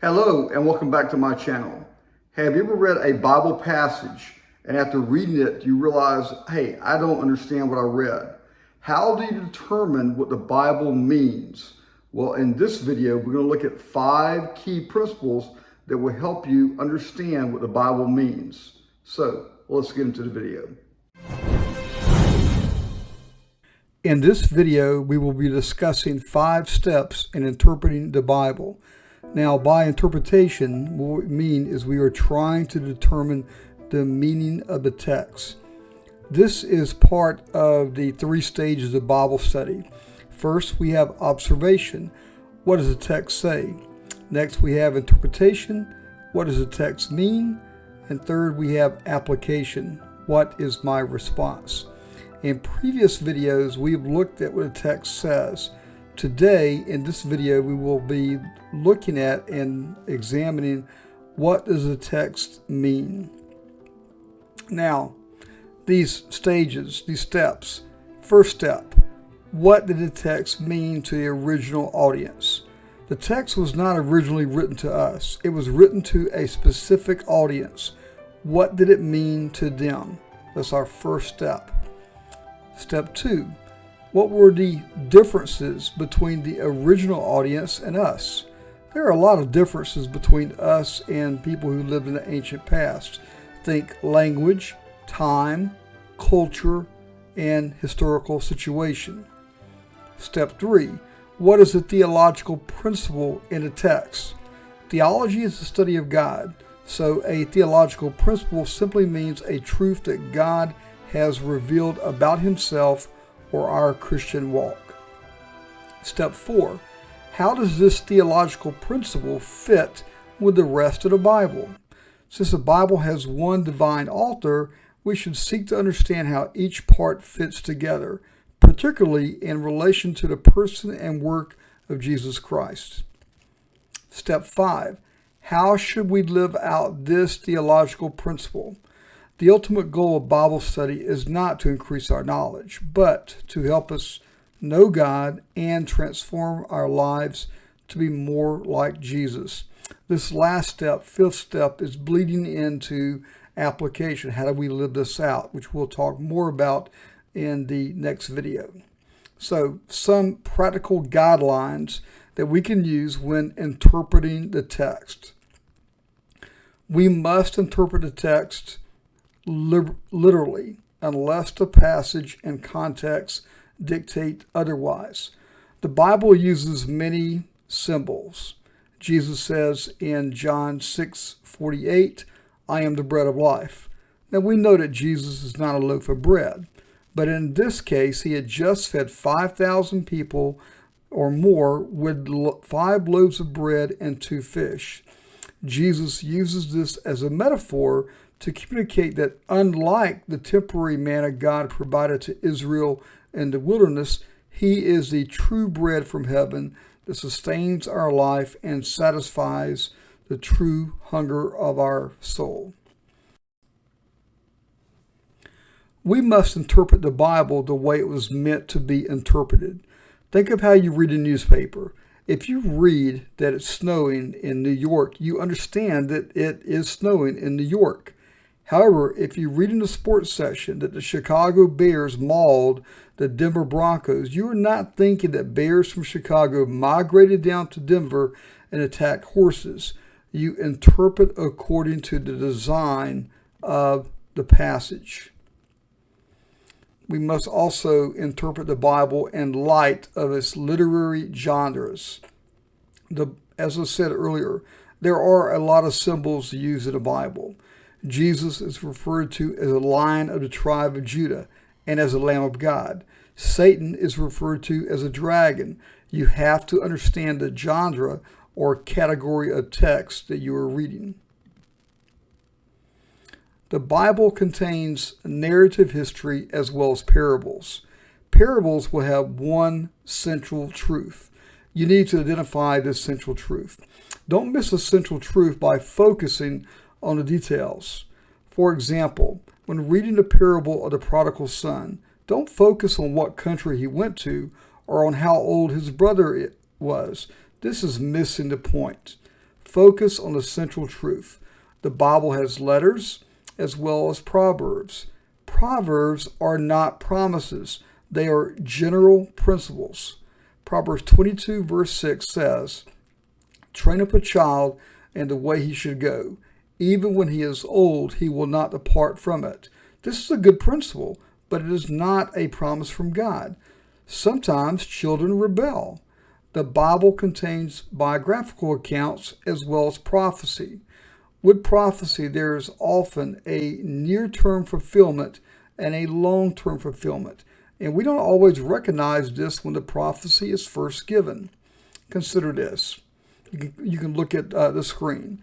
Hello and welcome back to my channel. Have you ever read a Bible passage and after reading it you realize, hey, I don't understand what I read? How do you determine what the Bible means? Well, in this video, we're going to look at 5 key principles that will help you understand what the Bible means. So let's get into the video. In this video, we will be discussing 5 steps in interpreting the Bible. Now, by interpretation, what we mean is we are trying to determine the meaning of the text. This is part of the 3 stages of Bible study. First, we have observation. What does the text say? Next, we have interpretation. What does the text mean? And third, we have application. What is my response? In previous videos, we've looked at what the text says. Today, in this video, we will be looking at and examining what does the text mean. Now, these stages, these steps. First step, what did the text mean to the original audience? The text was not originally written to us. It was written to a specific audience. What did it mean to them? That's our first step. Step 2. What were the differences between the original audience and us? There are a lot of differences between us and people who lived in the ancient past. Think language, time, culture, and historical situation. Step 3. What is the theological principle in the text? Theology is the study of God, so a theological principle simply means a truth that God has revealed about himself or our Christian walk. Step 4. How does this theological principle fit with the rest of the Bible? Since the Bible has one divine author, we should seek to understand how each part fits together, particularly in relation to the person and work of Jesus Christ. Step 5. How should we live out this theological principle? The ultimate goal of Bible study is not to increase our knowledge, but to help us know God and transform our lives to be more like Jesus. This last step, 5th step, is bleeding into application. How do we live this out? Which we'll talk more about in the next video. So, some practical guidelines that we can use when interpreting the text. We must interpret the text literally, unless the passage and context dictate otherwise. The Bible uses many symbols. Jesus says in John 6:48, I am the bread of life. Now we know that Jesus is not a loaf of bread, but in this case, he had just fed 5,000 people or more with 5 loaves of bread and 2 fish. Jesus uses this as a metaphor to communicate that unlike the temporary manna God provided to Israel in the wilderness, he is the true bread from heaven that sustains our life and satisfies the true hunger of our soul. We must interpret the Bible the way it was meant to be interpreted. Think of how you read a newspaper. If you read that it's snowing in New York, you understand that it is snowing in New York. However, if you read in the sports section that the Chicago Bears mauled the Denver Broncos, you are not thinking that bears from Chicago migrated down to Denver and attacked horses. You interpret according to the design of the passage. We must also interpret the Bible in light of its literary genres. As I said earlier, there are a lot of symbols used in the Bible. Jesus is referred to as a lion of the tribe of Judah and as a Lamb of God. Satan is referred to as a dragon. You have to understand the genre or category of text that you are reading. The Bible contains narrative history as well as parables. Parables will have one central truth. You need to identify this central truth. Don't miss a central truth by focusing on the details. For example, when reading the parable of the prodigal son, don't focus on what country he went to or on how old his brother was. This is missing the point. Focus on the central truth. The Bible has letters as well as proverbs. Proverbs are not promises. They are general principles. Proverbs 22 verse 6 says, "Train up a child in the way he should go. Even when he is old, he will not depart from it." This is a good principle, but it is not a promise from God. Sometimes children rebel. The Bible contains biographical accounts as well as prophecy. With prophecy, there is often a near-term fulfillment and a long-term fulfillment. And we don't always recognize this when the prophecy is first given. Consider this. You can look at the screen.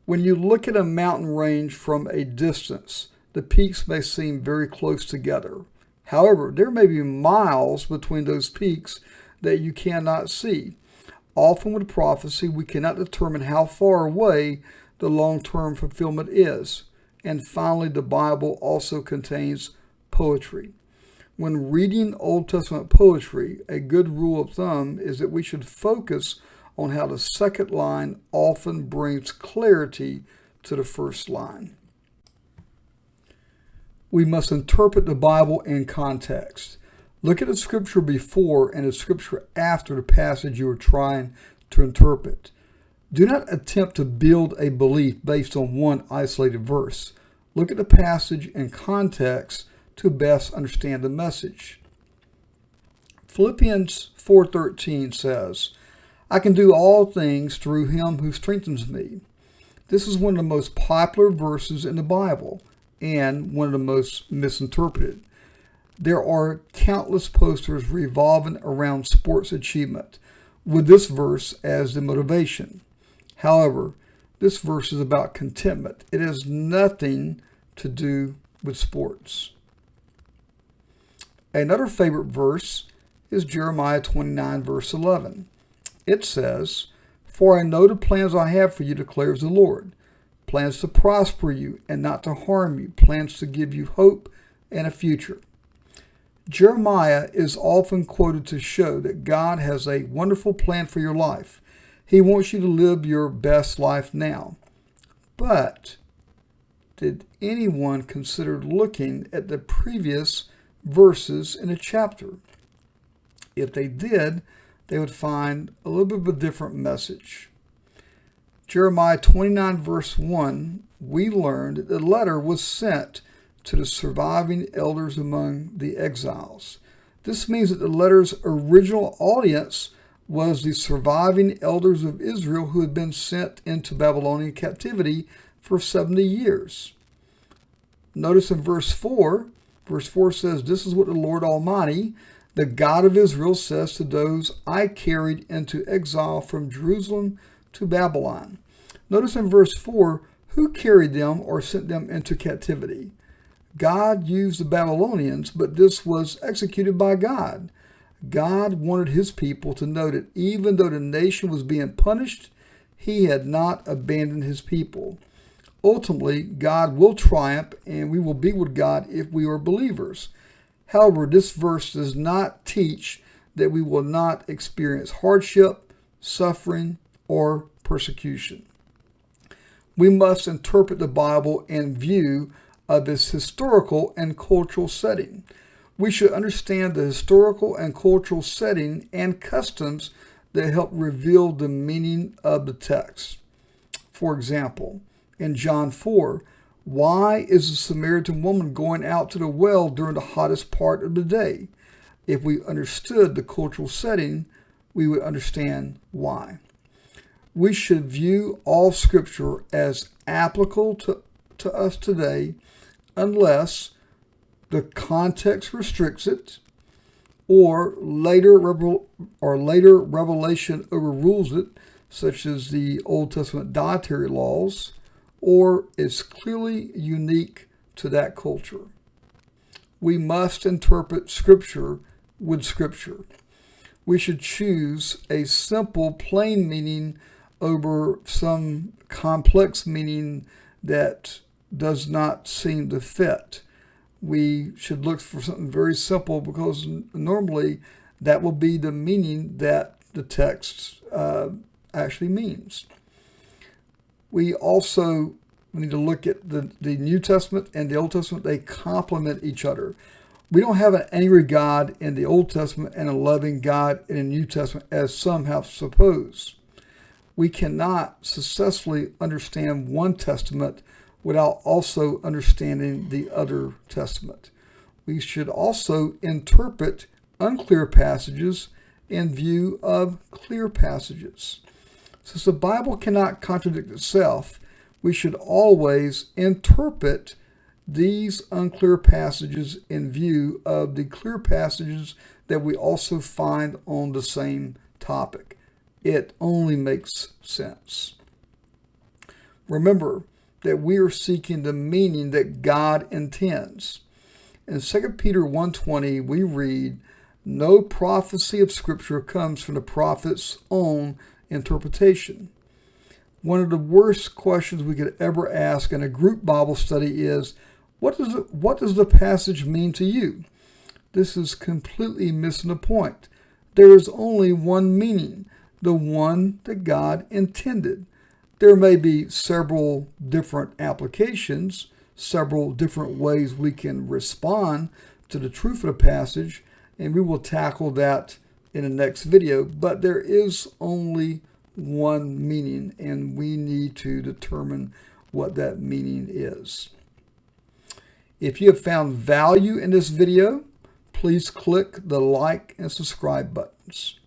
When you look at a mountain range from a distance, the peaks may seem very close together. However, there may be miles between those peaks that you cannot see. Often with prophecy, we cannot determine how far away the long-term fulfillment is. And finally, the Bible also contains poetry. When reading Old Testament poetry, a good rule of thumb is that we should focus on how the second line often brings clarity to the first line. We must interpret the Bible in context. Look at the scripture before and the scripture after the passage you are trying to interpret. Do not attempt to build a belief based on one isolated verse. Look at the passage in context to best understand the message. Philippians 4:13 says, "I can do all things through him who strengthens me." This is one of the most popular verses in the Bible and one of the most misinterpreted. There are countless posters revolving around sports achievement, with this verse as the motivation. However, this verse is about contentment. It has nothing to do with sports. Another favorite verse is Jeremiah 29 verse 11. It says, "For I know the plans I have for you, declares the Lord. Plans to prosper you and not to harm you. Plans to give you hope and a future." Jeremiah is often quoted to show that God has a wonderful plan for your life. He wants you to live your best life now. But did anyone consider looking at the previous verses in a chapter? If they did, they would find a little bit of a different message. Jeremiah 29 verse 1, we learned that the letter was sent to the surviving elders among the exiles. This means that the letter's original audience was the surviving elders of Israel who had been sent into Babylonian captivity for 70 years. Notice in verse 4 says, "This is what the Lord Almighty, the God of Israel, says to those I carried into exile from Jerusalem to Babylon." Notice in verse 4, who carried them or sent them into captivity? God used the Babylonians, but this was executed by God. God wanted his people to know that even though the nation was being punished, he had not abandoned his people. Ultimately, God will triumph and we will be with God if we are believers. However, this verse does not teach that we will not experience hardship, suffering, or persecution. We must interpret the Bible in view of its historical and cultural setting. We should understand the historical and cultural setting and customs that help reveal the meaning of the text. For example, in John 4, why is the Samaritan woman going out to the well during the hottest part of the day? If we understood the cultural setting, we would understand why. We should view all Scripture as applicable to us today unless the context restricts it or later revelation overrules it, such as the Old Testament dietary laws, or is clearly unique to that culture. We must interpret Scripture with Scripture. We should choose a simple, plain meaning over some complex meaning that does not seem to fit. We should look for something very simple because normally that will be the meaning that the text actually means. We also need to look at the New Testament and the Old Testament. They complement each other. We don't have an angry God in the Old Testament and a loving God in the New Testament, as some have supposed. We cannot successfully understand one testament without also understanding the other testament. We should also interpret unclear passages in view of clear passages. Since the Bible cannot contradict itself, we should always interpret these unclear passages in view of the clear passages that we also find on the same topic. It only makes sense. Remember that we are seeking the meaning that God intends. In 2 Peter 1:20, we read, "No prophecy of Scripture comes from the prophet's own interpretation." One of the worst questions we could ever ask in a group Bible study is, what does the passage mean to you? This is completely missing the point. There is only one meaning, the one that God intended. There may be several different applications, several different ways we can respond to the truth of the passage, and we will tackle that in the next video, but there is only one meaning, and we need to determine what that meaning is. If you have found value in this video, please click the like and subscribe buttons.